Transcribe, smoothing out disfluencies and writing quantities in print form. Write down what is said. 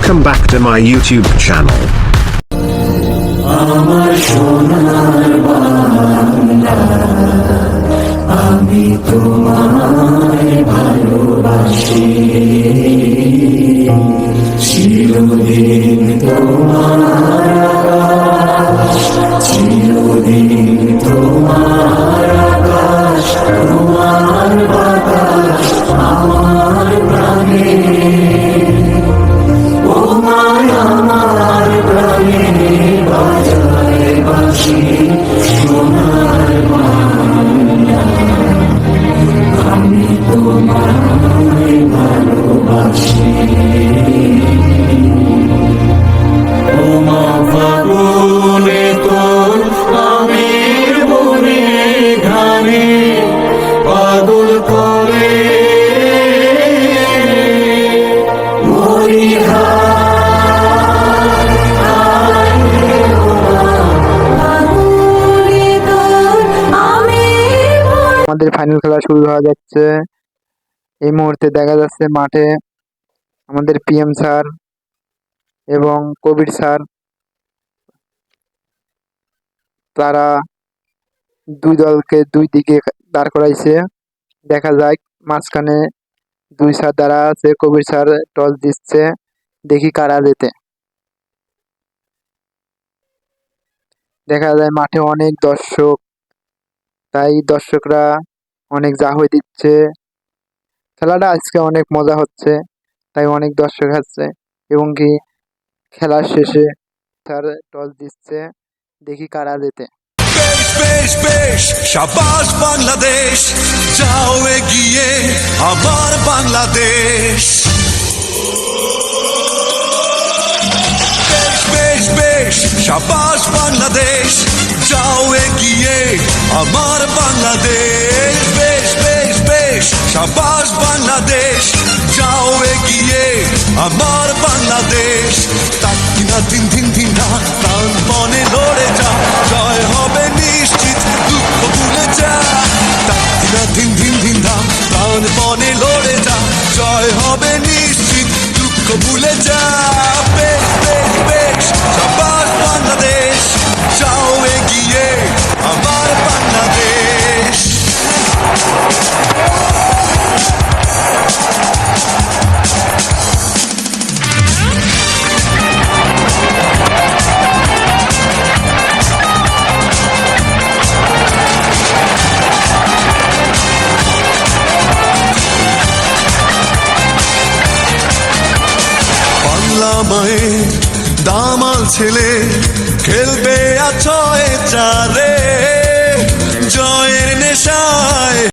Welcome back to my YouTube channel. আমার সোনার বাংলা, আমি তোমায় ভালোবাসি, চিরদিন তোমার আকাশ, চিরদিন তোমার আকাশ, তোমার বাতাস আমার প্রাণে, ও মায় আমার প্রাণে বাজায় বাঁশি সোনার বাংলা, আমি তোমায় ভালোবাসি। ও মা ফাগুনে তোর আমের বনে ঘানে পাগল করে আমাদের ফাইনাল খেলা শুরু হয়ে যাচ্ছে। এই মুহূর্তে দেখা যাচ্ছে মাঠে আমাদের পিএম স্যার এবং কবির স্যার, তারা দুই দলকে দুই দিকে দাঁড় করাইছে। দেখা যায় মাঝখানে দুই স্যার দাঁড়া আছে, কবির স্যার টস দিচ্ছে, দেখি কারা জেতে। দেখা যায় মাঠে অনেক দর্শক, তাই দর্শকরা অনেক জাহই দিচ্ছে। খেলাটা আজকে অনেক মজা হচ্ছে, তাই অনেক দর্শক আসছে এবং কি খেলার শেষে স্যার টস দিচ্ছে, দেখি কারা জেতে। বেশ বেশ বেশ শাবাশ বাংলাদেশ, যাও এগিয়ে আমার বাংলাদেশ। বেশ বেশ বেশ শাবাশ বাংলাদেশ, যাও এগিয়ে আমার বাংলাদেশ। বেশ বেশ বেশ শাবাশ বাংলাদেশ, যাও এগিয়ে আমার বাংলাদেশ। তাকিনা দিন দিন দিন না প্রাণপণে লড়ে যা, জয় হবে নিশ্চিত, দুঃখ ভুলে যা। তাকিনা দিন দিন দিন না প্রাণপণে লড়ে যা, জয় হবে নিশ্চিত, দুঃখ ভুলে যা। বেশ বেশ বেশ শাবাশ বাংলাদেশ, যাও এগিয়ে আমার বাংলাদেশ। বাংলা মায়ের দামাল ছেলে খেলবে আছয় চারে, জয়ের নেশায়